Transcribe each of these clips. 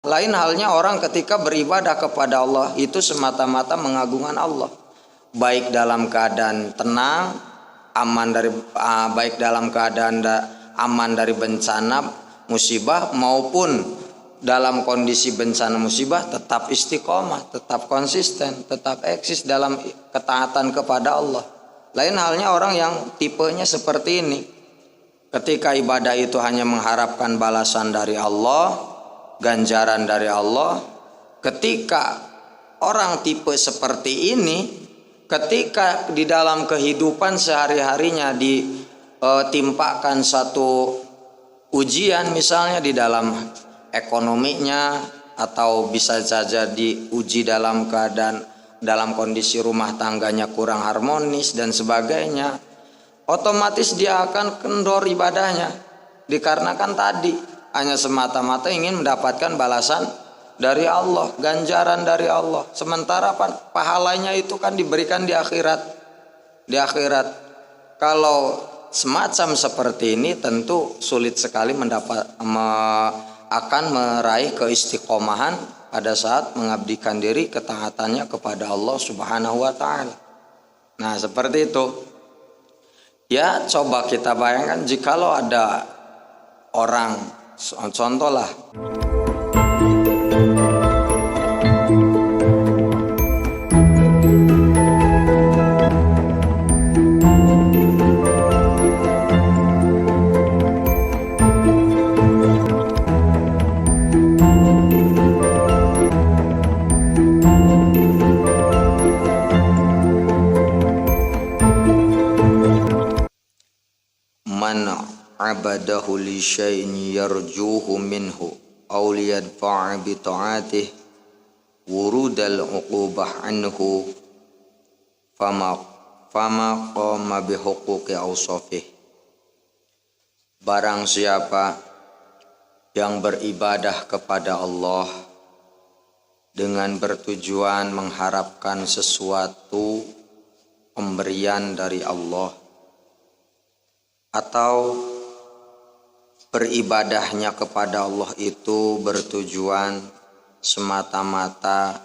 Lain halnya orang ketika beribadah kepada Allah itu semata-mata mengagungkan Allah, baik dalam keadaan tenang, baik dalam keadaan aman dari bencana musibah maupun dalam kondisi bencana musibah tetap istiqomah, tetap konsisten, tetap eksis dalam ketaatan kepada Allah. Lain halnya orang yang tipenya seperti ini. Ketika ibadah itu hanya mengharapkan balasan dari Allah, ganjaran dari Allah. Ketika orang tipe seperti ini, ketika di dalam kehidupan sehari-harinya ditimpakan satu ujian, misalnya di dalam ekonominya, atau bisa saja diuji dalam kondisi rumah tangganya kurang harmonis dan sebagainya, otomatis dia akan kendor ibadahnya, dikarenakan tadi hanya semata-mata ingin mendapatkan balasan dari Allah, ganjaran dari Allah, sementara pahalanya itu kan diberikan di akhirat. Kalau semacam seperti ini tentu sulit sekali akan meraih keistiqomahan pada saat mengabdikan diri ketaatannya kepada Allah Subhanahu wa taala. Nah, seperti itu. Ya, coba kita bayangkan jikalau ada orang, contohlah man abadahu li syai'in yarjuhu minhu aw liyadfa'a bi ta'atih wurudal uqubah anhu fama qama bi huquqi awsafih. Barang siapa yang beribadah kepada Allah dengan bertujuan mengharapkan sesuatu pemberian dari Allah, atau beribadahnya kepada Allah itu bertujuan semata-mata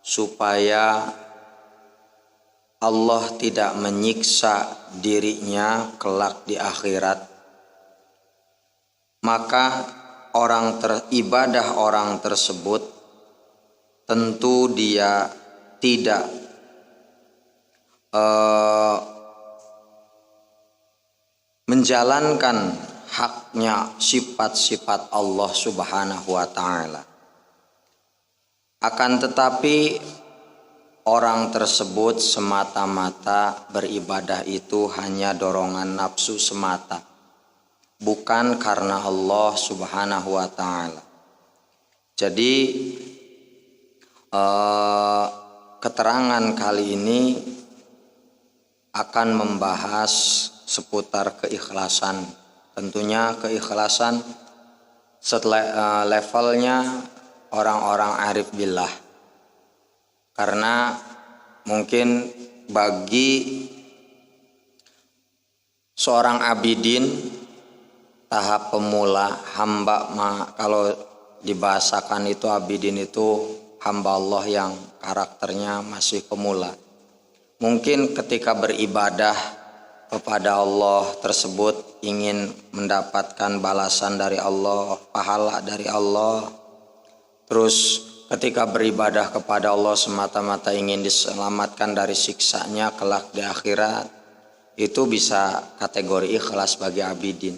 supaya Allah tidak menyiksa dirinya kelak di akhirat, maka orang tersebut tentu dia tidak menjalankan haknya sifat-sifat Allah Subhanahu wa taala. Akan tetapi orang tersebut semata-mata beribadah itu hanya dorongan nafsu semata, bukan karena Allah Subhanahu wa taala. Jadi keterangan kali ini akan membahas seputar keikhlasan. Tentunya keikhlasan levelnya orang-orang arif billah. Karena mungkin bagi seorang abidin tahap pemula, hamba, kalau dibahasakan itu abidin itu hamba Allah yang karakternya masih pemula. Mungkin ketika beribadah kepada Allah tersebut ingin mendapatkan balasan dari Allah, pahala dari Allah. Terus ketika beribadah kepada Allah semata-mata ingin diselamatkan dari siksanya kelak di akhirat, itu bisa kategori ikhlas bagi abidin.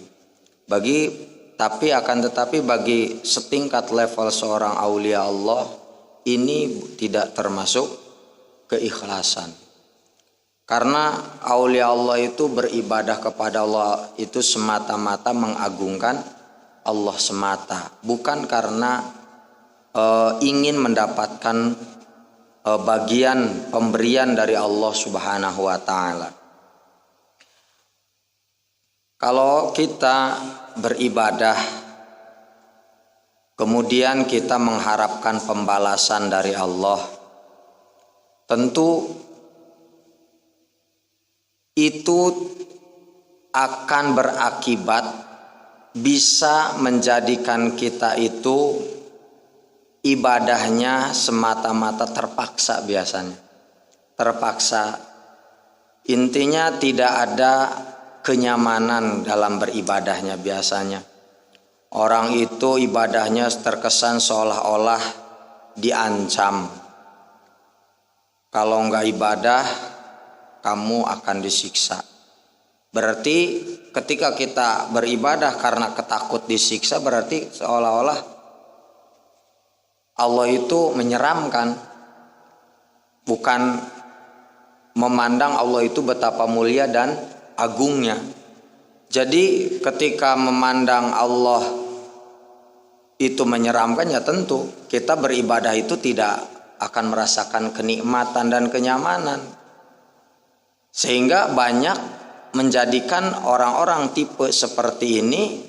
Tapi bagi setingkat level seorang aulia Allah, ini tidak termasuk keikhlasan. Karena aulia Allah itu beribadah kepada Allah itu semata-mata mengagungkan Allah semata, bukan karena ingin mendapatkan bagian pemberian dari Allah Subhanahu wa taala. Kalau kita beribadah kemudian kita mengharapkan pembalasan dari Allah, tentu itu akan berakibat bisa menjadikan kita itu ibadahnya semata-mata terpaksa biasanya. Terpaksa. Intinya tidak ada kenyamanan dalam beribadahnya biasanya. Orang itu ibadahnya terkesan seolah-olah diancam. Kalau enggak ibadah, kamu akan disiksa. Berarti ketika kita beribadah karena ketakut disiksa, berarti seolah-olah Allah itu menyeramkan. Bukan memandang Allah itu betapa mulia dan agungnya. Jadi ketika memandang Allah itu menyeramkan, ya tentu kita beribadah itu tidak akan merasakan kenikmatan dan kenyamanan. Sehingga banyak menjadikan orang-orang tipe seperti ini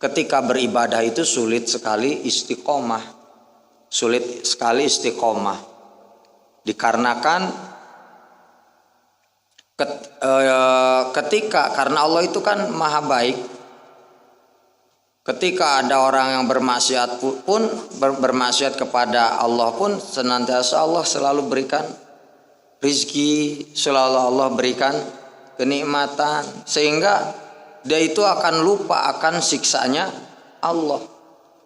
ketika beribadah itu sulit sekali istiqomah. Sulit sekali istiqomah. Dikarenakan ketika karena Allah itu kan maha baik. Ketika ada orang yang bermaksiat pun bermaksiat kepada Allah pun senantiasa Allah selalu berikan rizki, selalu Allah berikan kenikmatan, sehingga dia itu akan lupa akan siksanya Allah,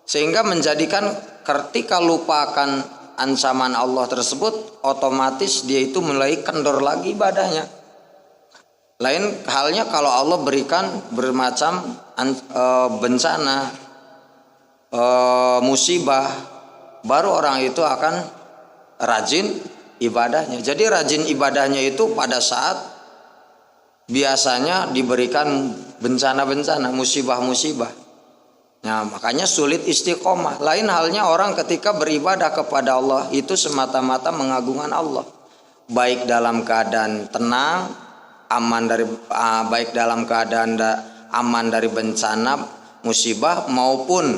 sehingga menjadikan ketika lupa akan ancaman Allah tersebut, otomatis dia itu mulai kendor lagi ibadahnya. Lain halnya kalau Allah berikan bermacam bencana, musibah, baru orang itu akan rajin ibadahnya. Jadi rajin ibadahnya itu pada saat biasanya diberikan bencana-bencana, musibah-musibah. Nah, makanya sulit istiqomah. Lain halnya orang ketika beribadah kepada Allah itu semata-mata mengagungkan Allah. Baik dalam keadaan tenang, aman dari baik dalam keadaan aman dari bencana musibah maupun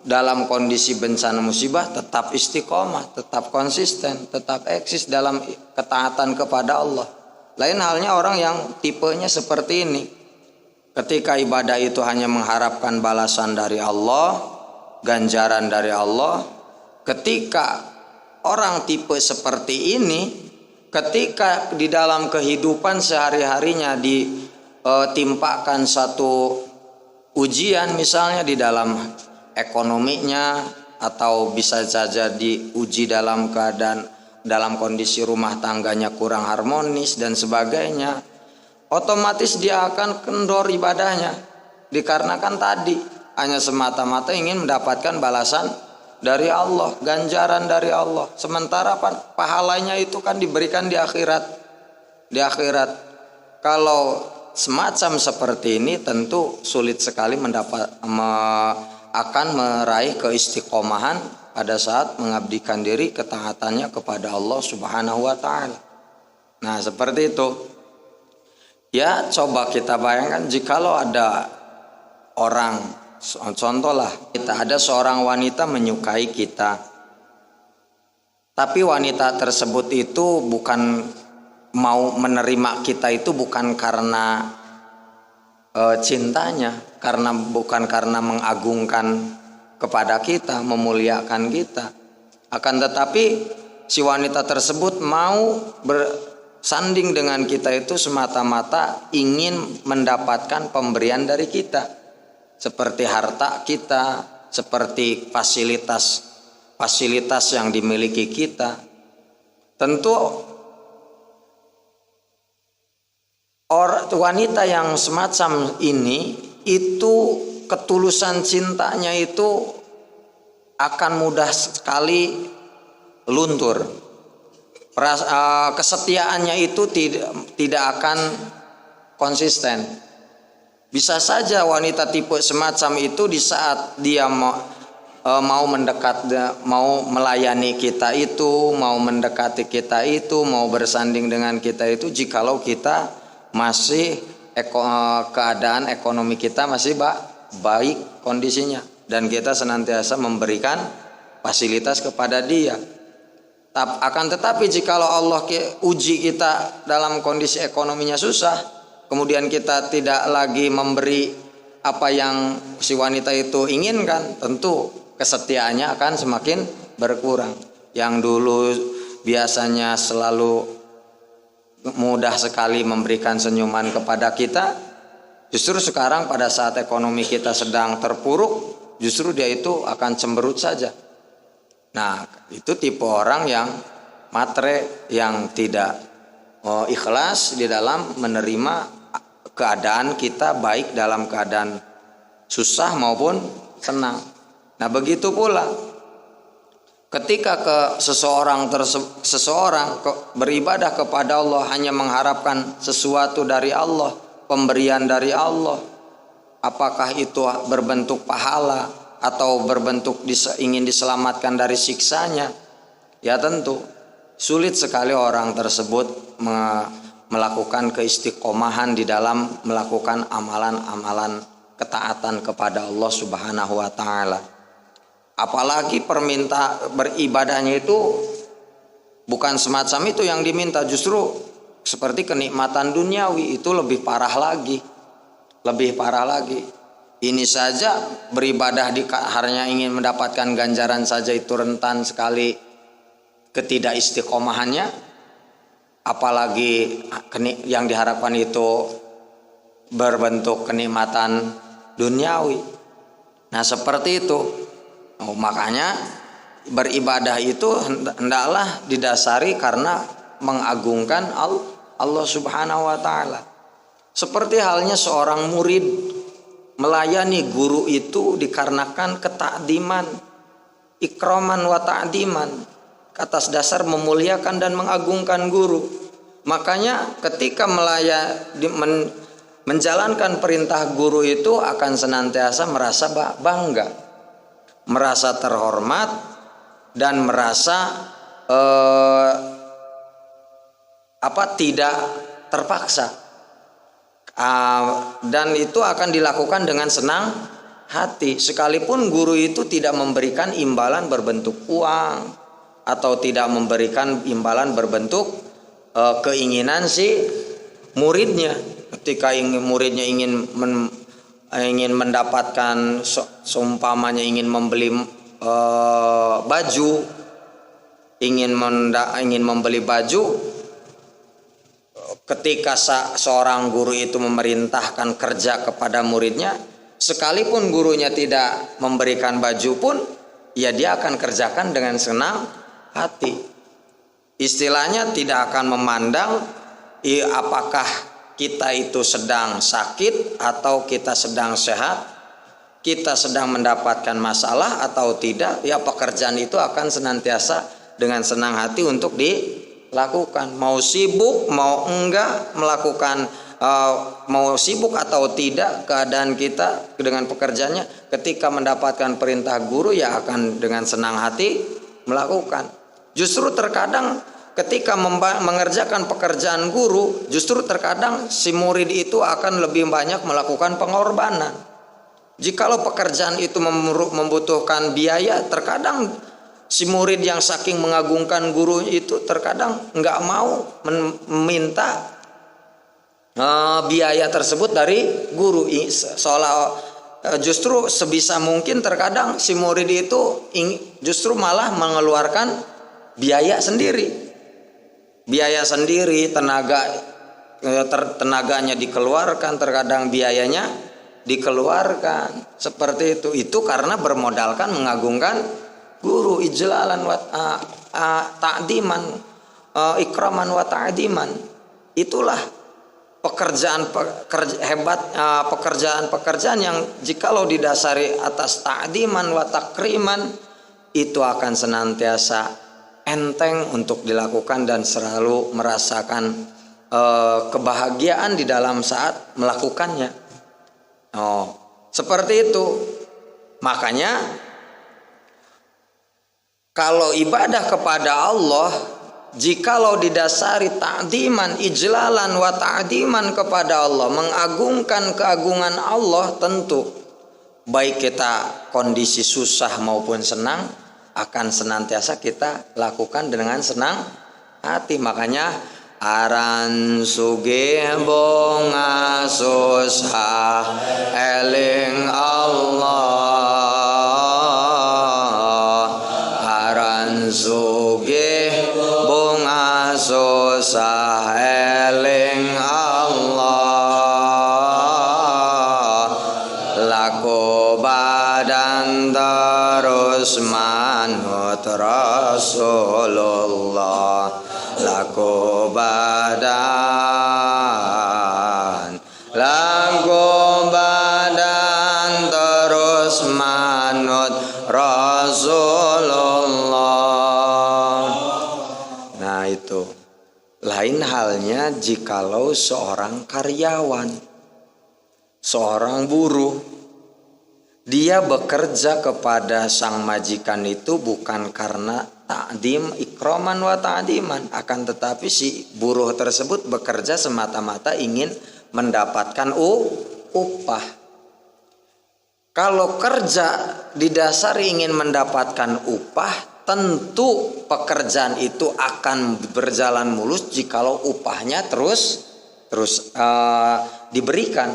dalam kondisi bencana musibah tetap istiqomah, tetap konsisten, tetap eksis dalam ketaatan kepada Allah. Lain halnya orang yang tipenya seperti ini. Ketika ibadah itu hanya mengharapkan balasan dari Allah, ganjaran dari Allah. Ketika orang tipe seperti ini, ketika di dalam kehidupan sehari-harinya ditimpakan satu ujian, misalnya di dalam ekonominya, atau bisa saja diuji dalam kondisi rumah tangganya kurang harmonis dan sebagainya, otomatis dia akan kendor ibadahnya, dikarenakan tadi hanya semata-mata ingin mendapatkan balasan dari Allah, ganjaran dari Allah, sementara pahalanya itu kan diberikan di akhirat. Kalau semacam seperti ini tentu sulit sekali akan meraih keistiqomahan pada saat mengabdikan diri ketaatannya kepada Allah Subhanahu wa taala. Nah, seperti itu. Ya, coba kita bayangkan jikalau ada orang, contohlah kita ada seorang wanita menyukai kita. Tapi wanita tersebut itu bukan mau menerima kita itu bukan karena cintanya, bukan karena mengagungkan kepada kita, memuliakan kita. Akan tetapi si wanita tersebut mau bersanding dengan kita itu semata-mata ingin mendapatkan pemberian dari kita, seperti harta kita, seperti fasilitas yang dimiliki kita. Tentu wanita yang semacam ini itu ketulusan cintanya itu akan mudah sekali luntur. Kesetiaannya itu tidak akan konsisten. Bisa saja wanita tipe semacam itu di saat dia mau mendekat, mau melayani kita itu, mau mendekati kita itu, mau bersanding dengan kita itu, jikalau kita masih keadaan ekonomi kita masih baik kondisinya dan kita senantiasa memberikan fasilitas kepada dia. Akan tetapi jikalau Allah uji kita dalam kondisi ekonominya susah, kemudian kita tidak lagi memberi apa yang si wanita itu inginkan, tentu kesetiaannya akan semakin berkurang. Yang dulu biasanya selalu mudah sekali memberikan senyuman kepada kita, justru sekarang pada saat ekonomi kita sedang terpuruk, justru dia itu akan cemberut saja. Nah, itu tipe orang yang matre, yang tidak ikhlas di dalam menerima keadaan kita, baik dalam keadaan susah maupun senang. Nah, begitu pula ketika seseorang beribadah kepada Allah hanya mengharapkan sesuatu dari Allah, pemberian dari Allah, apakah itu berbentuk pahala atau berbentuk ingin diselamatkan dari siksanya, ya tentu sulit sekali orang tersebut melakukan keistiqomahan di dalam melakukan amalan-amalan ketaatan kepada Allah Subhanahu wa taala. Apalagi beribadahnya itu bukan semacam itu yang diminta, justru seperti kenikmatan duniawi, itu lebih parah lagi. Ini saja beribadah hanya ingin mendapatkan ganjaran saja itu rentan sekali ketidakistiqomahannya, apalagi yang diharapkan itu berbentuk kenikmatan duniawi. Nah, seperti itu. Makanya beribadah itu hendaklah didasari karena mengagungkan Allah Subhanahu wa taala. Seperti halnya seorang murid melayani guru itu dikarenakan ketakdiman, ikraman wa ta'diman, atas dasar memuliakan dan mengagungkan guru. Makanya ketika menjalankan perintah guru itu akan senantiasa merasa bangga, merasa terhormat, dan merasa tidak terpaksa. Dan itu akan dilakukan dengan senang hati, sekalipun guru itu tidak memberikan imbalan berbentuk uang atau tidak memberikan imbalan berbentuk keinginan si muridnya. Ketika muridnya ingin mendapatkan, seumpamanya ingin membeli baju, ingin membeli baju, ketika seorang guru itu memerintahkan kerja kepada muridnya, sekalipun gurunya tidak memberikan baju pun, ya dia akan kerjakan dengan senang hati. Istilahnya tidak akan memandang apakah kita itu sedang sakit atau kita sedang sehat, kita sedang mendapatkan masalah atau tidak, ya pekerjaan itu akan senantiasa dengan senang hati untuk dilakukan. Mau sibuk, mau enggak melakukan, mau sibuk atau tidak keadaan kita dengan pekerjaannya, ketika mendapatkan perintah guru ya akan dengan senang hati melakukan. Justru terkadang ketika mengerjakan pekerjaan guru, justru terkadang si murid itu akan lebih banyak melakukan pengorbanan. Jikalau pekerjaan itu membutuhkan biaya, terkadang si murid yang saking mengagungkan guru itu terkadang nggak mau meminta biaya tersebut dari guru. Justru sebisa mungkin terkadang si murid itu justru malah mengeluarkan biaya sendiri, tenaganya dikeluarkan, terkadang biayanya dikeluarkan, seperti itu karena bermodalkan mengagungkan guru, ijlalan wa ta'diman, ikraman wa ta'diman. Itulah pekerjaan yang jikalau didasari atas ta'diman wa takriman, itu akan senantiasa enteng untuk dilakukan dan selalu merasakan kebahagiaan di dalam saat melakukannya. Seperti itu. Makanya kalau ibadah kepada Allah, jikalau didasari ta'diman, ijlalan wa ta'diman kepada Allah, mengagungkan keagungan Allah, tentu baik kita kondisi susah maupun senang akan senantiasa kita lakukan dengan senang hati. Makanya aran sugih bonga susah eling Allah, sugih bunga susah eling Allah, laku badan terus manut Rasulullah, laku badan terus manut Rasulullah. Nah itu lain halnya jikalau seorang karyawan, seorang buruh, dia bekerja kepada sang majikan itu bukan karena ta'dim ikraman wa ta'diman, akan tetapi si buruh tersebut bekerja semata-mata ingin mendapatkan upah. Kalau kerja didasari ingin mendapatkan upah, tentu pekerjaan itu akan berjalan mulus jikalau upahnya terus diberikan.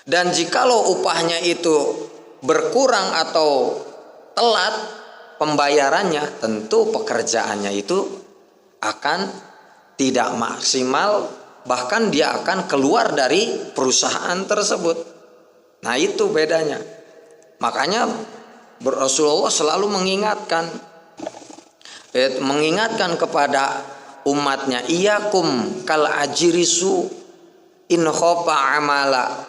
Dan jikalau upahnya itu berkurang atau telat pembayarannya, tentu pekerjaannya itu akan tidak maksimal, bahkan dia akan keluar dari perusahaan tersebut. Nah itu bedanya. Makanya Rasulullah selalu mengingatkan kepada umatnya, iyakum kal ajirisu in khofa amala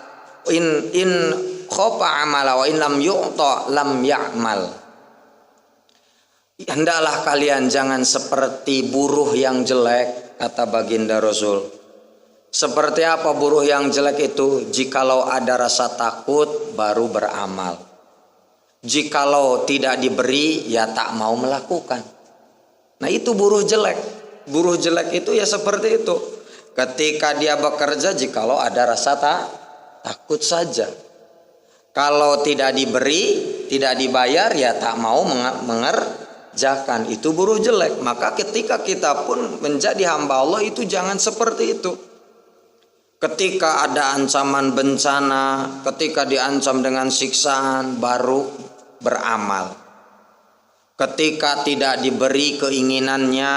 wa in lam yu'ta lam ya'mal. Hendaklah kalian jangan seperti buruh yang jelek, kata baginda Rasul. Seperti apa buruh yang jelek itu? Jikalau ada rasa takut baru beramal, jikalau tidak diberi ya tak mau melakukan. Nah itu buruh jelek. Buruh jelek itu ya seperti itu. Ketika dia bekerja jikalau ada rasa takut saja, kalau tidak diberi, tidak dibayar ya tak mau mengerjakan. Itu buruh jelek. Maka ketika kita pun menjadi hamba Allah itu jangan seperti itu. Ketika ada ancaman bencana, ketika diancam dengan siksaan baru beramal. Ketika tidak diberi keinginannya,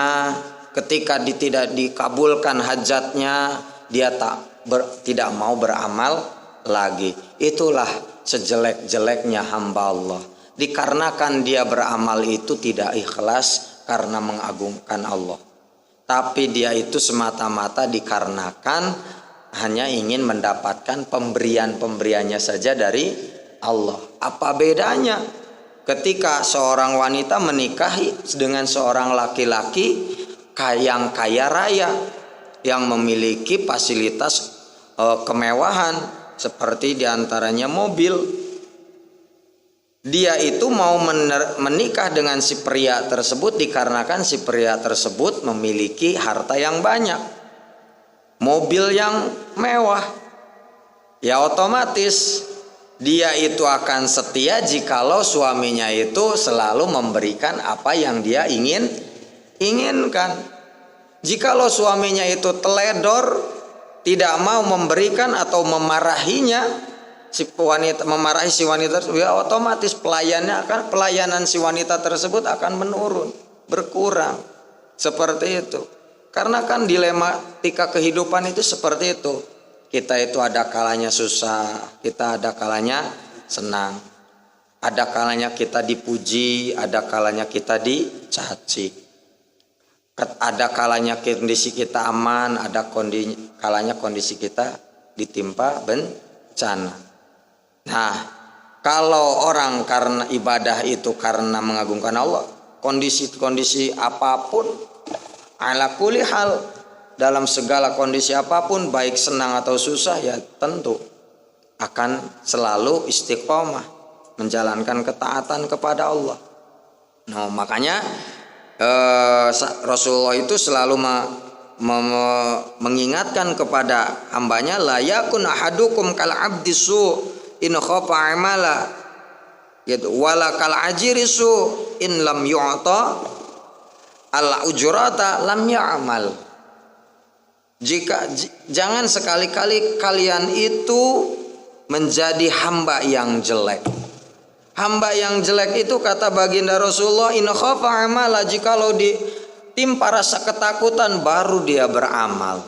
ketika tidak dikabulkan hajatnya, dia tidak mau beramal lagi. Itulah sejelek-jeleknya hamba Allah. Dikarenakan dia beramal itu tidak ikhlas karena mengagungkan Allah, tapi dia itu semata-mata dikarenakan hanya ingin mendapatkan pemberiannya saja dari Allah. Apa bedanya ketika seorang wanita menikahi dengan seorang laki-laki yang kaya raya, yang memiliki fasilitas kemewahan seperti diantaranya mobil. Dia itu mau menikah dengan si pria tersebut dikarenakan si pria tersebut memiliki harta yang banyak, mobil yang mewah. Ya otomatis dia itu akan setia jikalau suaminya itu selalu memberikan apa yang dia inginkan. Jikalau suaminya itu teledor, tidak mau memberikan atau memarahinya, memarahi si wanita, ya otomatis pelayanan si wanita tersebut akan menurun, berkurang. Seperti itu. Karena kan dilematika kehidupan itu seperti itu. Kita itu ada kalanya susah, kita ada kalanya senang. Ada kalanya kita dipuji, ada kalanya kita dicaci. Ada kalanya kondisi kita aman, ada kalanya kondisi kita ditimpa bencana. Nah, kalau orang karena ibadah itu karena mengagungkan Allah, kondisi-kondisi apapun, ala kulli hal, dalam segala kondisi apapun, baik senang atau susah, ya tentu akan selalu istiqomah menjalankan ketaatan kepada Allah. Nah, makanya Rasulullah itu selalu mengingatkan kepada hambanya, la yakun ahadukum kal abdi su in khafa amala, gitu, wala kal ajirisu in lam yu'ta al ujrata lam ya'mal. Jangan sekali-kali kalian itu menjadi hamba yang jelek. Hamba yang jelek itu kata baginda Rasulullah, in khafa amala, jikalau ditimpa rasa ketakutan baru dia beramal.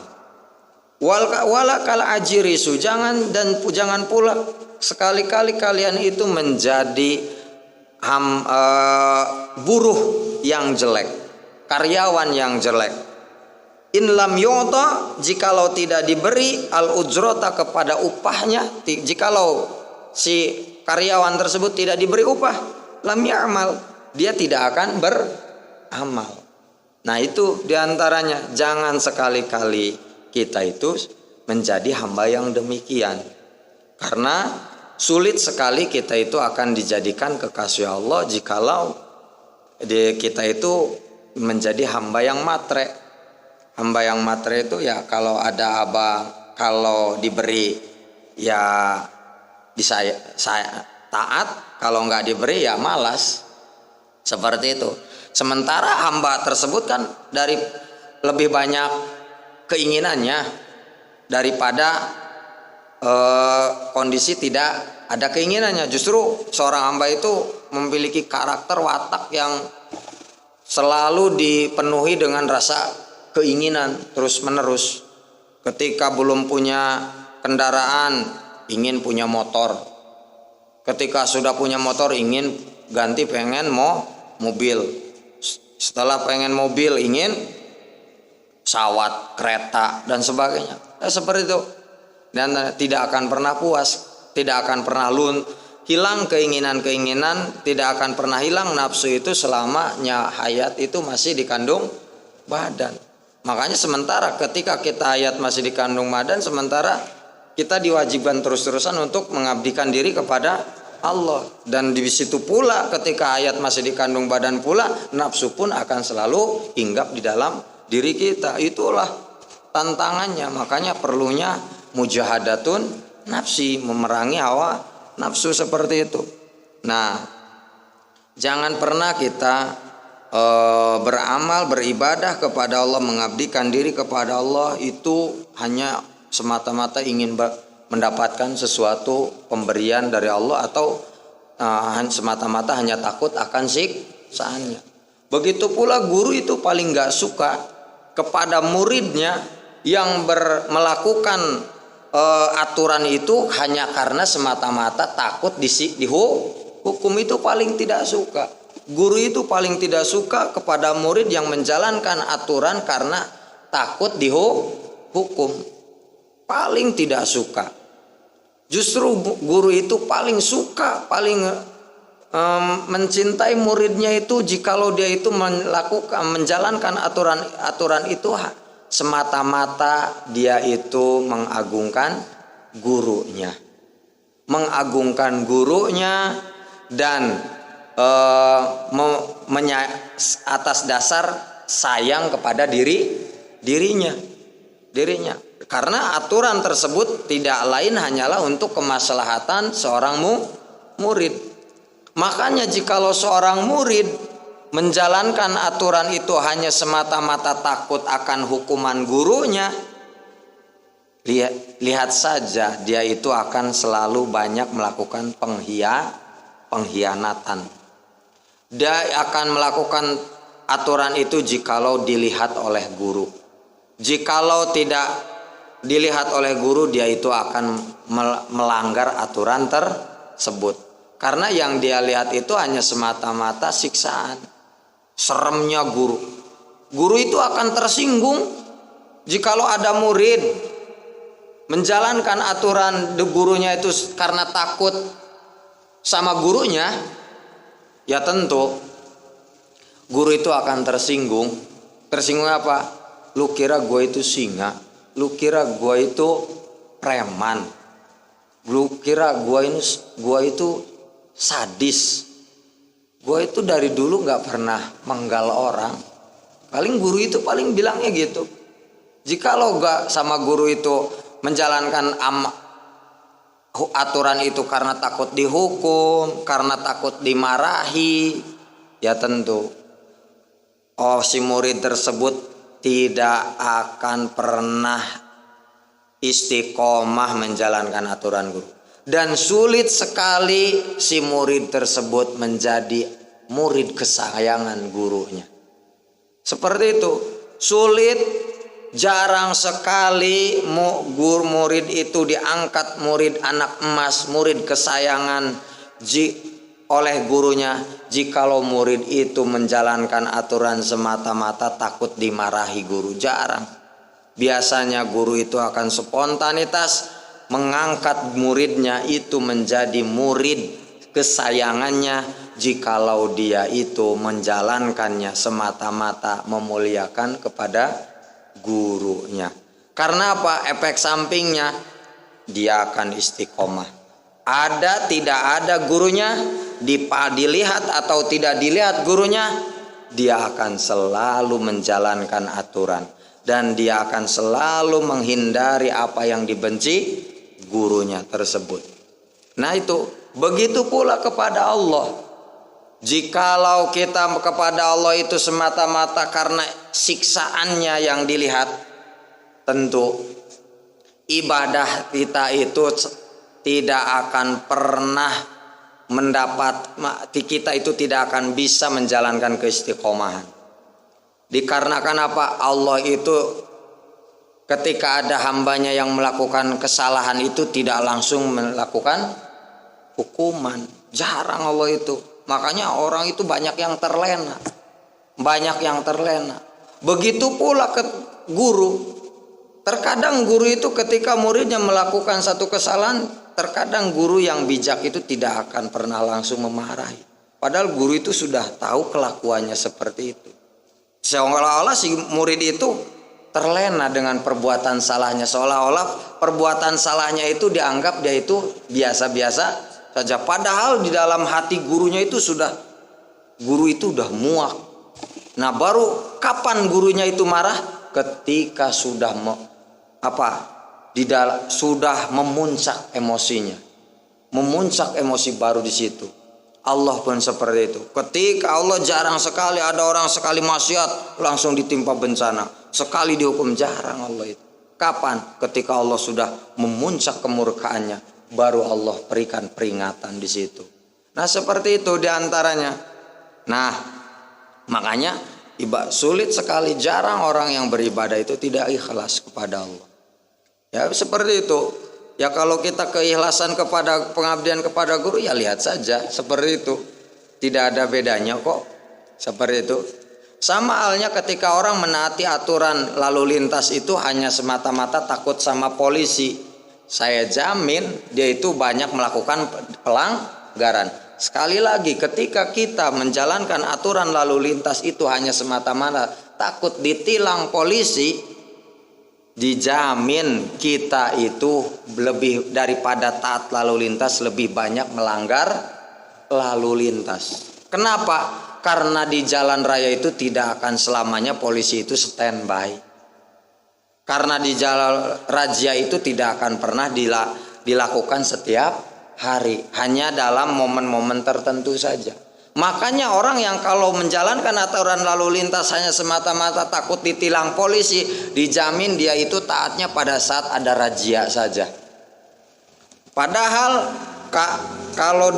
Wala kal ajirisu, jangan pula sekali-kali kalian itu menjadi buruh yang jelek, karyawan yang jelek. In lam yu'ta, jikalau tidak diberi al ujrota kepada upahnya, jikalau si karyawan tersebut tidak diberi upah, lam ya'mal, dia tidak akan beramal. Nah itu diantaranya, jangan sekali-kali kita itu menjadi hamba yang demikian, karena sulit sekali kita itu akan dijadikan kekasih Allah jikalau kita itu menjadi hamba yang matre. Hamba yang matre itu ya kalau ada abang, kalau diberi ya saya taat, kalau nggak diberi ya malas, seperti itu. Sementara hamba tersebut kan dari lebih banyak keinginannya daripada kondisi tidak ada keinginannya. Justru seorang hamba itu memiliki karakter watak yang selalu dipenuhi dengan rasa keinginan terus menerus. Ketika belum punya kendaraan ingin punya motor, ketika sudah punya motor ingin ganti pengen mobil, setelah pengen mobil ingin pesawat, kereta dan sebagainya. Seperti itu. Dan tidak akan pernah puas, tidak akan pernah hilang keinginan-keinginan, tidak akan pernah hilang nafsu itu selamanya hayat itu masih dikandung badan. Makanya sementara ketika kita hayat masih dikandung badan, sementara kita diwajibkan terus-terusan untuk mengabdikan diri kepada Allah. Dan di situ pula ketika hayat masih dikandung badan pula, nafsu pun akan selalu hinggap di dalam diri kita. Itulah tantangannya. Makanya perlunya mujahadatun nafsi, memerangi hawa nafsu seperti itu. Nah, jangan pernah kita beramal, beribadah kepada Allah, mengabdikan diri kepada Allah itu hanya semata-mata ingin mendapatkan sesuatu pemberian dari Allah, atau semata-mata hanya takut akan siksaannya. Begitu pula guru itu paling gak suka kepada muridnya yang melakukan aturan itu hanya karena semata-mata takut dihukum. Itu paling tidak suka. Guru itu paling tidak suka kepada murid yang menjalankan aturan karena takut dihukum. Paling tidak suka. Justru guru itu paling suka, paling mencintai muridnya itu jikalau dia itu menjalankan aturan itu semata-mata dia itu mengagungkan gurunya. Mengagungkan gurunya dan atas dasar sayang kepada dirinya. Karena aturan tersebut tidak lain hanyalah untuk kemaslahatan seorang murid. Makanya jikalau seorang murid menjalankan aturan itu hanya semata-mata takut akan hukuman gurunya, lihat saja dia itu akan selalu banyak melakukan pengkhianatan. Dia akan melakukan aturan itu jikalau dilihat oleh guru. Jikalau tidak dilihat oleh guru, dia itu akan melanggar aturan tersebut. Karena yang dia lihat itu hanya semata-mata siksaan. Seremnya guru. Guru itu akan tersinggung jikalau ada murid menjalankan aturan gurunya itu karena takut sama gurunya. Ya tentu guru itu akan tersinggung. Tersinggung apa? Lu kira gue itu singa? Lu kira gue itu preman? Lu kira gue itu sadis? Gue itu dari dulu gak pernah menggal orang. Paling guru itu paling bilangnya gitu. Jikalau gak sama guru itu menjalankan aturan itu karena takut dihukum, karena takut dimarahi, ya tentu si murid tersebut tidak akan pernah istiqomah menjalankan aturan guru. dan sulit sekali si murid tersebut menjadi murid kesayangan gurunya. Seperti itu, sulit, jarang sekali guru murid itu diangkat murid anak emas, murid kesayangan oleh gurunya, jikalau murid itu menjalankan aturan semata-mata takut dimarahi guru. Jarang. Biasanya guru itu akan spontanitas mengangkat muridnya itu menjadi murid kesayangannya jikalau dia itu menjalankannya semata-mata memuliakan kepada gurunya. Karena apa? Efek sampingnya dia akan istiqomah. Ada tidak ada gurunya, dilihat atau tidak dilihat gurunya, dia akan selalu menjalankan aturan dan dia akan selalu menghindari apa yang dibenci gurunya tersebut. Nah itu, begitu pula kepada Allah. Jikalau kita kepada Allah itu semata-mata karena siksaannya yang dilihat, tentu ibadah kita itu tidak akan pernah kita itu tidak akan bisa menjalankan keistiqomahan. Dikarenakan apa? Allah itu ketika ada hambanya yang melakukan kesalahan itu tidak langsung melakukan hukuman. Jarang Allah itu. Makanya orang itu banyak yang terlena. Banyak yang terlena. Begitu pula ke guru. Terkadang guru itu ketika muridnya melakukan satu kesalahan, terkadang guru yang bijak itu tidak akan pernah langsung memarahi. Padahal guru itu sudah tahu kelakuannya seperti itu. Seolah-olah si murid itu terlena dengan perbuatan salahnya. Seolah-olah perbuatan salahnya itu dianggap dia itu biasa-biasa saja. Padahal di dalam hati gurunya itu guru itu sudah muak. Nah baru kapan gurunya itu marah? Ketika sudah sudah memuncak emosinya. Memuncak emosi baru di situ. Allah pun seperti itu. Ketika Allah jarang sekali ada orang sekali maksiat langsung ditimpa bencana. Sekali dihukum, jarang Allah itu. Kapan? Ketika Allah sudah memuncak kemurkaannya, baru Allah berikan peringatan di situ. Nah seperti itu diantaranya. Nah makanya sulit sekali, jarang orang yang beribadah itu tidak ikhlas kepada Allah. Ya seperti itu. Ya kalau kita keikhlasan kepada pengabdian kepada guru, ya lihat saja seperti itu. Tidak ada bedanya kok. Seperti itu. Sama halnya ketika orang menaati aturan lalu lintas itu hanya semata-mata takut sama polisi. Saya jamin dia itu banyak melakukan pelanggaran. Sekali lagi, ketika kita menjalankan aturan lalu lintas itu hanya semata-mata takut ditilang polisi, dijamin kita itu lebih daripada taat lalu lintas lebih banyak melanggar lalu lintas. Kenapa? Karena di jalan raya itu tidak akan selamanya polisi itu standby. Karena di jalan razia itu tidak akan pernah dilakukan setiap hari, hanya dalam momen-momen tertentu saja. Makanya orang yang kalau menjalankan aturan lalu lintas hanya semata-mata takut ditilang polisi, dijamin dia itu taatnya pada saat ada razia saja. Padahal kalau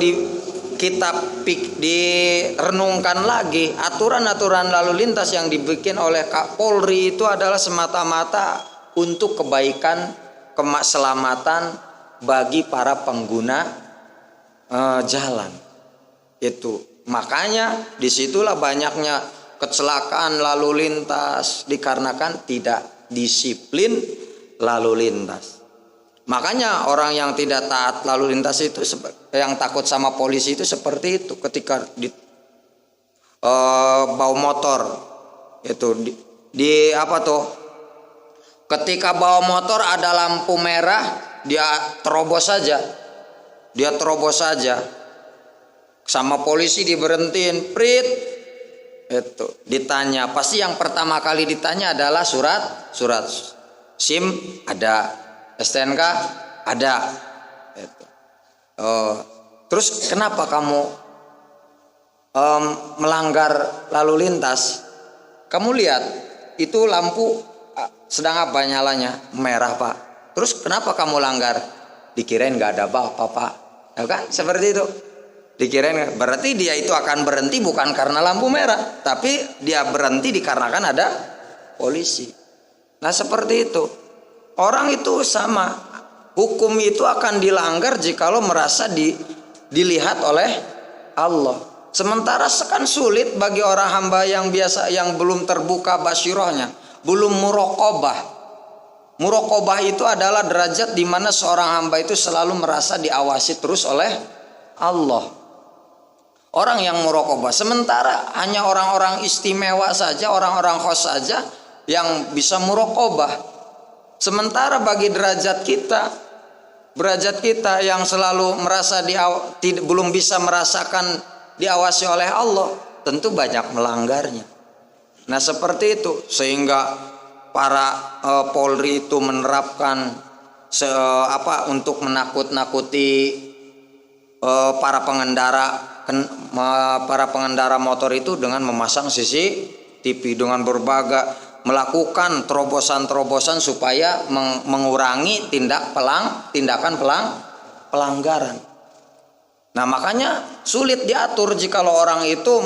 kita direnungkan lagi, aturan-aturan lalu lintas yang dibikin oleh Kapolri itu adalah semata-mata untuk kebaikan, keselamatan bagi para pengguna jalan. Itu makanya disitulah banyaknya kecelakaan lalu lintas dikarenakan tidak disiplin lalu lintas. Makanya orang yang tidak taat lalu lintas itu, yang takut sama polisi itu seperti itu. Ketika bawa motor itu ketika bawa motor ada lampu merah, dia terobos saja. Sama polisi diberhentiin, prit, itu ditanya. Pasti yang pertama kali ditanya adalah surat SIM ada, STNK ada. Itu. Terus kenapa kamu melanggar lalu lintas? Kamu lihat itu lampu sedang apa nyalanya? Merah, Pak. Terus kenapa kamu langgar? dikirain nggak ada bapak pak, ya kan? Seperti itu. Dikirain, berarti dia itu akan berhenti bukan karena lampu merah, tapi dia berhenti dikarenakan ada polisi. Nah seperti itu. Orang itu sama, hukum itu akan dilanggar jikalau merasa dilihat oleh Allah. Sementara kan sulit bagi orang hamba yang biasa, yang belum terbuka basyirohnya, belum muraqabah. Muraqabah itu adalah derajat di mana seorang hamba itu selalu merasa diawasi terus oleh Allah. Orang yang muraqabah, sementara hanya orang-orang istimewa saja, orang-orang khos saja yang bisa muraqabah. Sementara bagi derajat kita yang selalu merasa belum bisa merasakan diawasi oleh Allah, tentu banyak melanggarnya. Nah seperti itu, sehingga para Polri itu menerapkan untuk menakut-nakuti para pengendara motor itu dengan memasang CCTV, dengan berbagai melakukan terobosan-terobosan supaya mengurangi tindakan pelanggaran. Nah makanya sulit diatur jikalau orang itu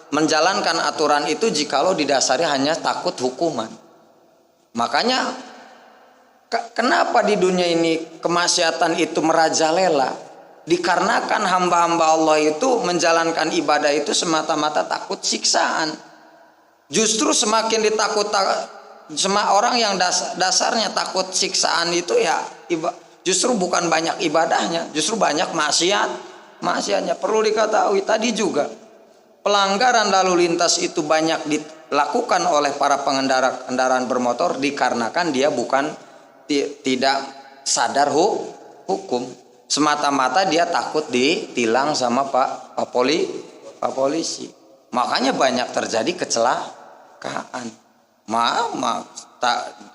menjalankan aturan itu jikalau didasari hanya takut hukuman. Makanya kenapa di dunia ini kemaksiatan itu merajalela? Dikarenakan hamba-hamba Allah itu menjalankan ibadah itu semata-mata takut siksaan. Justru semakin orang yang dasarnya takut siksaan itu ya justru bukan banyak ibadahnya, justru banyak maksiatnya. Perlu diketahui tadi juga pelanggaran lalu lintas itu banyak dilakukan oleh para pengendara kendaraan bermotor dikarenakan dia tidak sadar hukum. Semata-mata dia takut ditilang sama Pak polisi. Makanya banyak terjadi kecelakaan.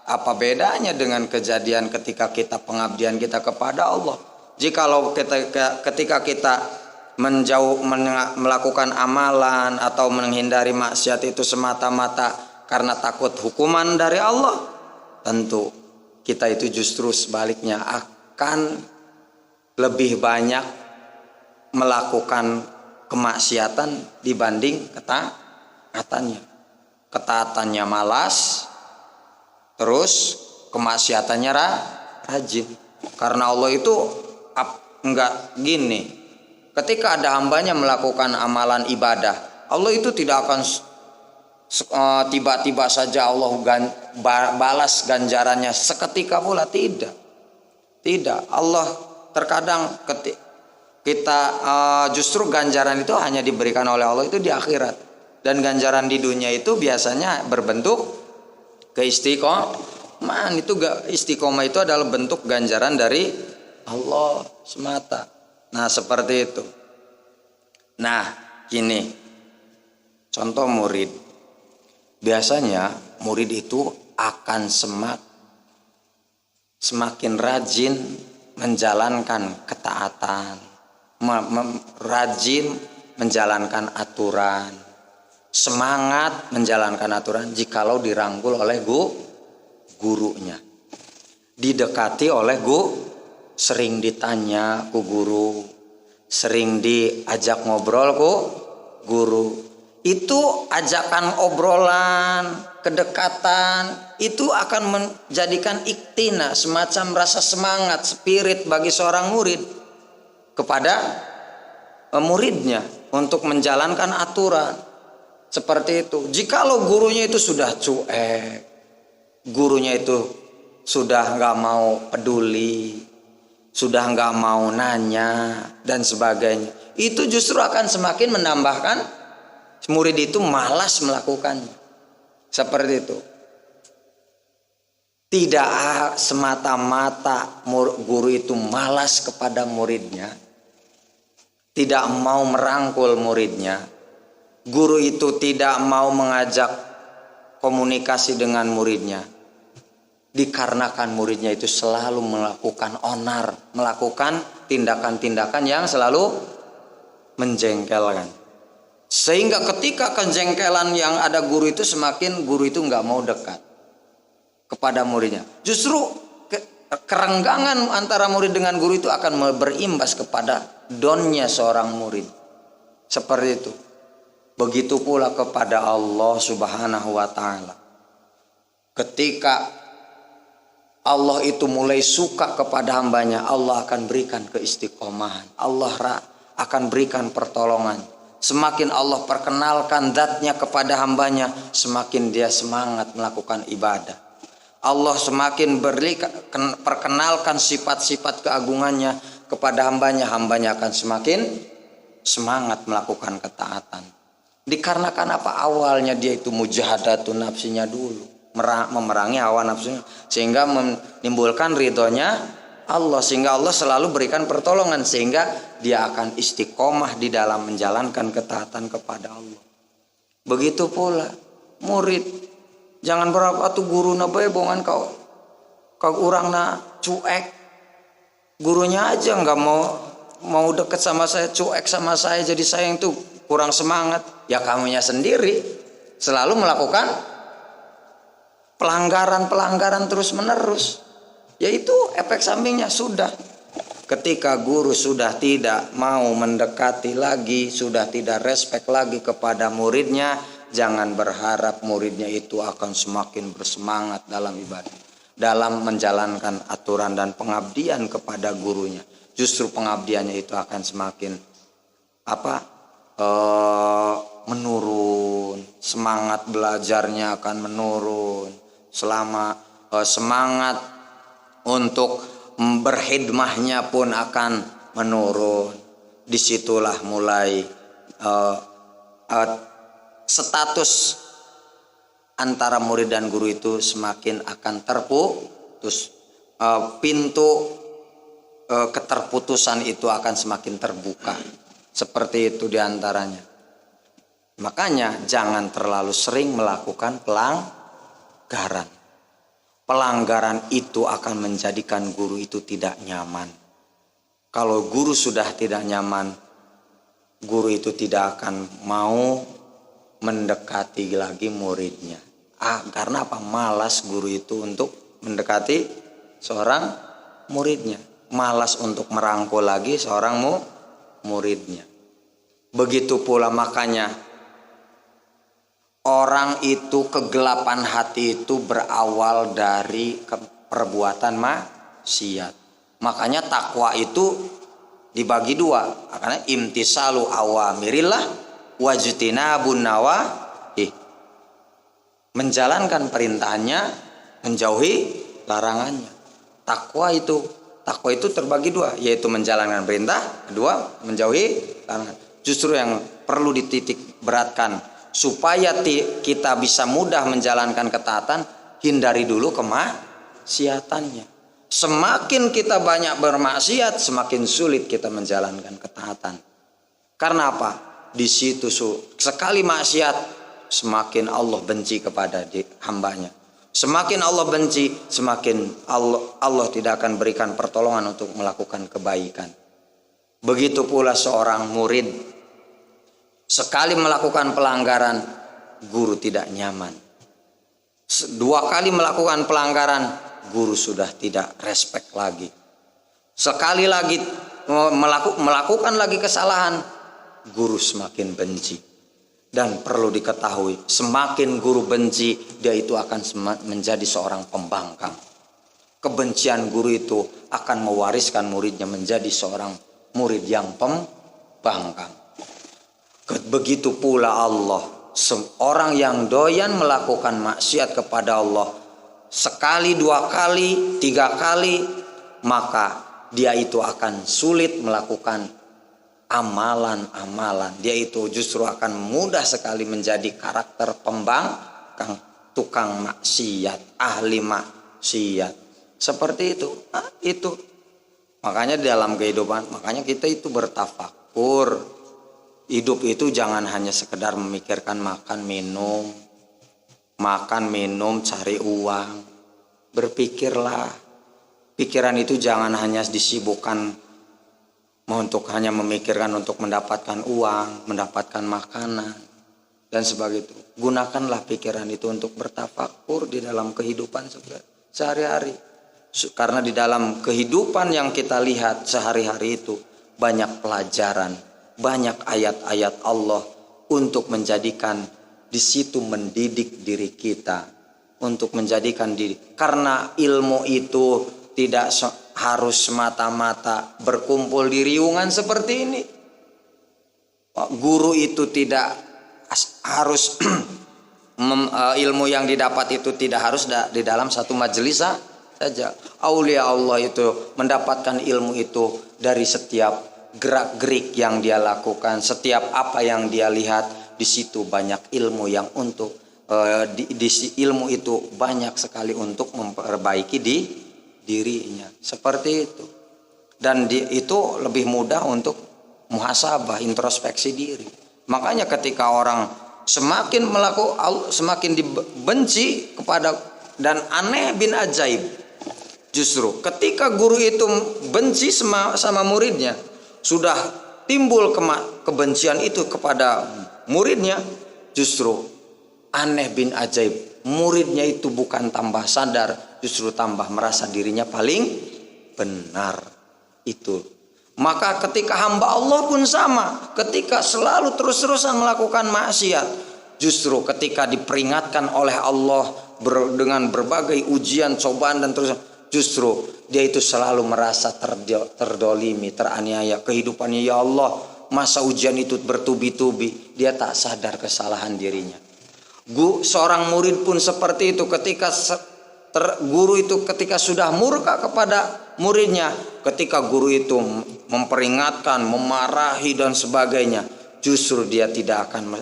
Apa bedanya dengan kejadian ketika kita pengabdian kita kepada Allah? Jikalau ketika kita melakukan amalan atau menghindari maksiat itu semata-mata karena takut hukuman dari Allah, tentu kita itu justru sebaliknya akan lebih banyak melakukan kemaksiatan dibanding ketaatannya malas, terus kemaksiatannya rajin. Karena Allah itu enggak gini, ketika ada hambanya melakukan amalan ibadah, Allah itu tidak akan tiba-tiba saja Allah balas ganjarannya seketika pula, tidak. Allah terkadang kita justru ganjaran itu hanya diberikan oleh Allah itu di akhirat, dan ganjaran di dunia itu biasanya berbentuk keistiqomahan. Istiqomah itu adalah bentuk ganjaran dari Allah semata. Nah seperti itu. Nah gini, contoh murid, biasanya murid itu akan semakin rajin menjalankan ketaatan, rajin menjalankan aturan, semangat menjalankan aturan jikalau dirangkul oleh gurunya, didekati oleh sering ditanya ku guru, sering diajak ngobrol ku guru. Itu ajakan obrolan, kedekatan itu akan menjadikan iktina, semacam rasa semangat, spirit bagi seorang murid kepada muridnya untuk menjalankan aturan seperti itu. Jikalau gurunya itu sudah cuek, gurunya itu sudah nggak mau peduli, sudah nggak mau nanya dan sebagainya, itu justru akan semakin menambahkan murid itu malas melakukannya. Seperti itu. Tidak semata-mata guru itu malas kepada muridnya, tidak mau merangkul muridnya. Guru itu tidak mau mengajak komunikasi dengan muridnya, dikarenakan muridnya itu selalu melakukan onar, melakukan tindakan-tindakan yang selalu menjengkelkan. Sehingga ketika kejengkelan yang ada guru itu, semakin guru itu nggak mau dekat kepada muridnya. Justru kerenggangan antara murid dengan guru itu akan berimbas kepada donnya seorang murid. Seperti itu. Begitu pula kepada Allah Subhanahu wa taala. Ketika Allah itu mulai suka kepada hambanya, Allah akan berikan keistiqomahan. Allah akan berikan pertolongan. Semakin Allah perkenalkan zatnya kepada hambanya, semakin dia semangat melakukan ibadah. Allah semakin perkenalkan sifat-sifat keagungannya kepada hambanya, hambanya akan semakin semangat melakukan ketaatan. Dikarenakan apa? Awalnya dia itu mujahadatun nafsinya dulu, memerangi hawa nafsunya, sehingga menimbulkan ridhonya Allah, sehingga Allah selalu berikan pertolongan, sehingga dia akan istiqomah di dalam menjalankan ketaatan kepada Allah. Begitu pula murid. Jangan berapa tuh guru na bae bongan kau urang na cuek. Gurunya aja nggak mau deket sama saya, cuek sama saya, jadi saya itu kurang semangat. Ya kamunya sendiri selalu melakukan pelanggaran terus menerus. Yaitu efek sampingnya sudah. Ketika guru sudah tidak mau mendekati lagi, sudah tidak respek lagi kepada muridnya, jangan berharap muridnya itu akan semakin bersemangat dalam ibadah, dalam menjalankan aturan dan pengabdian kepada gurunya. Justru pengabdiannya itu akan semakin menurun, semangat belajarnya akan menurun, semangat untuk berkhidmahnya pun akan menurun. Disitulah mulai status antara murid dan guru itu semakin akan terputus. Pintu keterputusan itu akan semakin terbuka. Seperti itu diantaranya. Makanya jangan terlalu sering melakukan pelanggaran. Pelanggaran itu akan menjadikan guru itu tidak nyaman. Kalau guru sudah tidak nyaman, guru itu tidak akan mau mendekati lagi muridnya. Karena apa? Malas guru itu untuk mendekati seorang muridnya. Malas untuk merangkul lagi seorang muridnya. Begitu pula makanya orang itu kegelapan hati itu berawal dari perbuatan maksiat. Makanya takwa itu dibagi dua. Karena imtisalu awamirillah wajtinabun nawahi, menjalankan perintahnya, menjauhi larangannya. Takwa itu terbagi dua, yaitu menjalankan perintah, kedua menjauhi larangan. Justru yang perlu dititik beratkan supaya kita bisa mudah menjalankan ketaatan, hindari dulu kemaksiatannya. Semakin kita banyak bermaksiat, semakin sulit kita menjalankan ketaatan. Karena apa? Di situ sekali maksiat, semakin Allah benci kepada hambanya. Semakin Allah benci, semakin Allah tidak akan berikan pertolongan untuk melakukan kebaikan. Begitu pula seorang murid, sekali melakukan pelanggaran, guru tidak nyaman. Dua kali melakukan pelanggaran, guru sudah tidak respek lagi. Sekali lagi melakukan lagi kesalahan, guru semakin benci. Dan perlu diketahui, semakin guru benci, dia itu akan menjadi seorang pembangkang. Kebencian guru itu akan mewariskan muridnya menjadi seorang murid yang pembangkang. Begitu pula Allah, seorang yang doyan melakukan maksiat kepada Allah sekali, dua kali, tiga kali, maka dia itu akan sulit melakukan amalan-amalan. Dia itu justru akan mudah sekali menjadi karakter pembangkang, tukang maksiat, ahli maksiat. Seperti itu. Itu. Makanya dalam kehidupan, makanya kita itu bertafakur. Hidup itu jangan hanya sekedar memikirkan makan, minum, cari uang. Berpikirlah. Pikiran itu jangan hanya disibukkan untuk hanya memikirkan untuk mendapatkan uang, mendapatkan makanan, dan sebagainya. Gunakanlah pikiran itu untuk bertafakur di dalam kehidupan sehari-hari. Karena di dalam kehidupan yang kita lihat sehari-hari itu banyak pelajaran, banyak ayat-ayat Allah untuk menjadikan di situ mendidik diri kita, untuk menjadikan diri. Karena ilmu itu tidak harus semata-mata berkumpul di riungan seperti ini. Guru itu tidak harus ilmu yang didapat itu tidak harus di dalam satu majelis saja. Aulia Allah itu mendapatkan ilmu itu dari setiap gerak-gerik yang dia lakukan, setiap apa yang dia lihat. Di situ banyak ilmu yang untuk di ilmu itu banyak sekali untuk memperbaiki dirinya, seperti itu. Dan itu lebih mudah untuk muhasabah, introspeksi diri. Makanya ketika orang semakin semakin dibenci kepada dan aneh bin ajaib, justru ketika guru itu benci sama muridnya, sudah timbul kebencian itu kepada muridnya, justru aneh bin ajaib, muridnya itu bukan tambah sadar, justru tambah merasa dirinya paling benar. Itu maka ketika hamba Allah pun sama, ketika selalu terus-terusan melakukan maksiat, justru ketika diperingatkan oleh Allah dengan berbagai ujian, cobaan dan terus, justru dia itu selalu merasa terdolimi, teraniaya kehidupannya. Ya Allah, masa ujian itu bertubi-tubi, dia tak sadar kesalahan dirinya. Seorang murid pun seperti itu, ketika guru itu ketika sudah murka kepada muridnya, ketika guru itu memperingatkan, memarahi dan sebagainya, justru dia tidak akan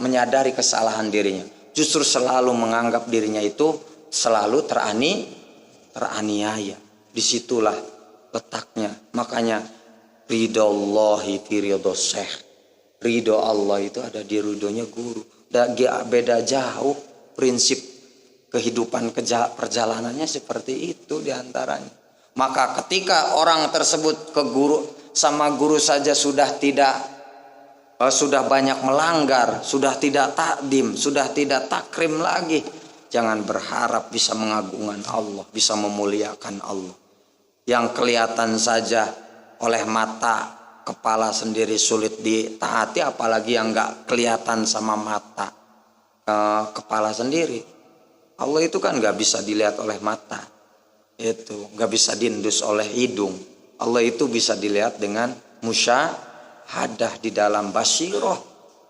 menyadari kesalahan dirinya, justru selalu menganggap dirinya itu selalu teraniaya. Disitulah letaknya. Makanya ridhollahi fi ridhos syekh, ridho Allah itu ada di ridhonya guru. Beda jauh prinsip kehidupan perjalanannya seperti itu diantaranya. Maka ketika orang tersebut ke guru sama guru saja sudah banyak melanggar, sudah tidak takdim, sudah tidak takrim lagi, jangan berharap bisa mengagungkan Allah, bisa memuliakan Allah. Yang kelihatan saja oleh mata kepala sendiri sulit ditaati, apalagi yang nggak kelihatan sama mata kepala sendiri. Allah itu kan nggak bisa dilihat oleh mata, itu nggak bisa diendus oleh hidung. Allah itu bisa dilihat dengan musyahadah di dalam basiroh,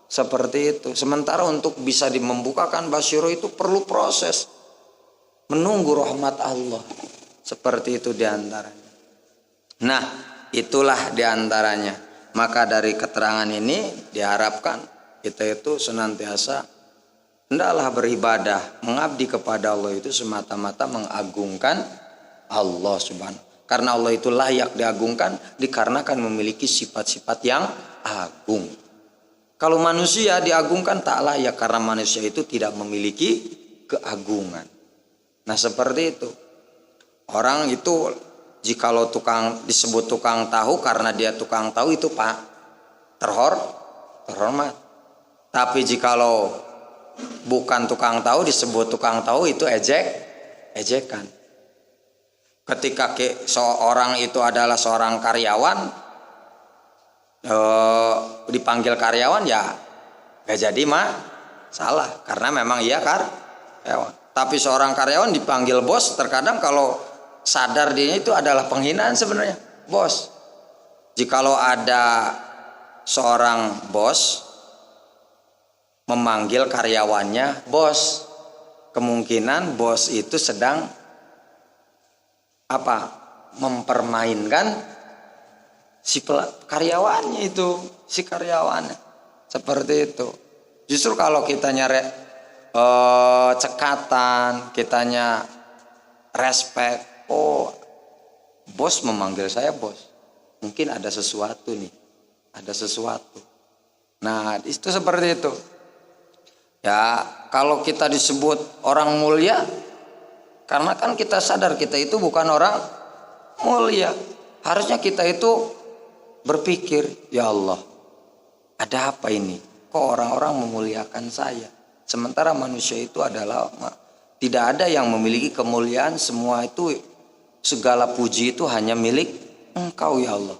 seperti itu. Sementara untuk bisa membukakan basiroh itu perlu proses, menunggu rahmat Allah, seperti itu diantaranya. Nah, itulah diantaranya. Maka dari keterangan ini diharapkan kita itu senantiasa hendaklah beribadah, mengabdi kepada Allah itu semata-mata mengagungkan Allah Subhanahu. Karena Allah itu layak diagungkan dikarenakan memiliki sifat-sifat yang agung. Kalau manusia diagungkan tak layak karena manusia itu tidak memiliki keagungan. Nah, seperti itu. Orang itu jikalau disebut tukang tahu karena dia tukang tahu itu terhormat. Tapi jikalau bukan tukang tahu disebut tukang tahu itu ejekan. Ketika seorang itu adalah seorang karyawan, dipanggil karyawan ya gak jadi salah karena memang ia karyawan. Tapi seorang karyawan dipanggil bos, terkadang kalau sadar dia itu adalah penghinaan sebenarnya bos. Jikalau ada seorang bos memanggil karyawannya bos, kemungkinan bos itu sedang mempermainkan si karyawannya itu, si karyawannya, seperti itu. Justru kalau kitanya cekatan, kitanya respect, oh bos memanggil saya bos, mungkin ada sesuatu nih, ada sesuatu. Nah, itu seperti itu. Ya, kalau kita disebut orang mulia, karena kan kita sadar kita itu bukan orang mulia. Harusnya kita itu berpikir, ya Allah, ada apa ini? Kok orang-orang memuliakan saya? Sementara manusia itu adalah Tidak ada yang memiliki kemuliaan, semua itu segala puji itu hanya milik Engkau ya Allah.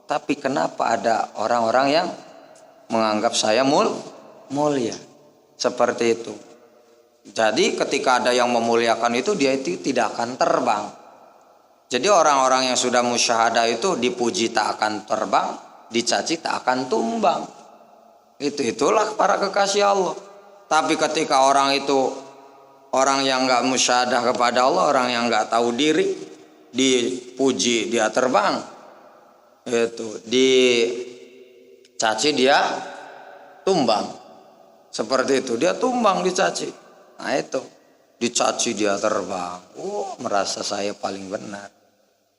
Tapi kenapa ada orang-orang yang menganggap saya mulia? Seperti itu. Jadi ketika ada yang memuliakan itu, dia itu tidak akan terbang. Jadi orang-orang yang sudah musyahadah itu dipuji tak akan terbang, dicaci tak akan tumbang. Itulah para kekasih Allah. Tapi ketika orang itu, orang yang nggak musyahadah kepada Allah, orang yang nggak tahu diri, dipuji dia terbang, itu dicaci dia tumbang. Seperti itu, dia tumbang dicaci. Nah itu, dicaci dia terbang. Merasa saya paling benar.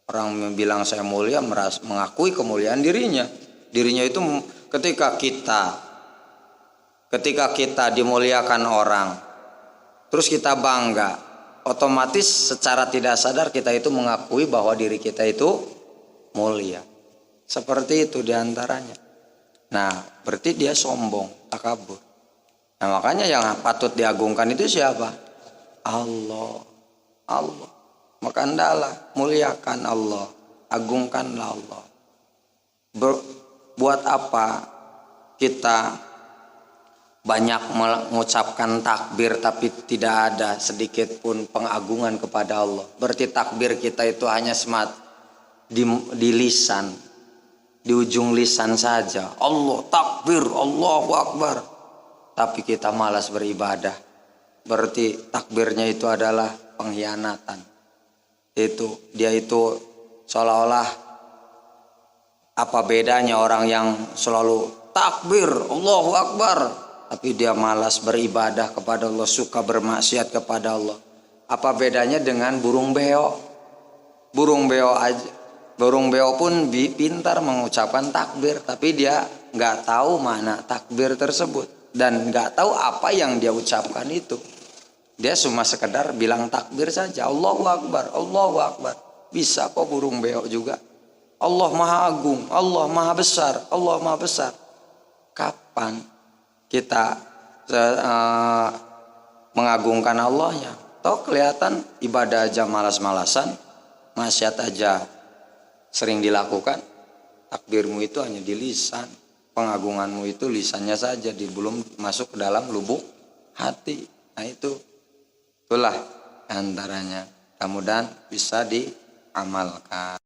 Orang yang bilang saya mulia mengakui kemuliaan dirinya. Dirinya itu ketika kita dimuliakan orang, terus kita bangga, otomatis secara tidak sadar kita itu mengakui bahwa diri kita itu mulia. Seperti itu diantaranya. Nah, berarti dia sombong, takabur. Nah, makanya yang patut diagungkan itu siapa? Allah. Maka hendaklah muliakan Allah, agungkanlah Allah. Buat apa kita banyak mengucapkan takbir tapi tidak ada sedikit pun pengagungan kepada Allah? Berarti takbir kita itu hanya di lisan, di ujung lisan saja. Allah takbir, Allahu Akbar. Tapi kita malas beribadah. Berarti takbirnya itu adalah pengkhianatan. Dia itu seolah-olah, apa bedanya orang yang selalu takbir, Allahu Akbar, tapi dia malas beribadah kepada Allah, suka bermaksiat kepada Allah. Apa bedanya dengan burung beo? Burung beo pun pintar mengucapkan takbir, tapi dia nggak tahu mana takbir tersebut dan nggak tahu apa yang dia ucapkan itu. Dia cuma sekedar bilang takbir saja, Allahu Akbar, Allahu Akbar. Bisa kok burung beo juga. Allah Maha Agung, Allah Maha Besar, Allah Maha Besar. Kapan kita mengagungkan Allahnya? Toh kelihatan ibadah aja malas-malasan, maksiat aja sering dilakukan. Takbirmu itu hanya di lisan, pengagunganmu itu lisannya saja, belum masuk ke dalam lubuk hati. Nah itulah antaranya. Mudah-mudahan bisa diamalkan.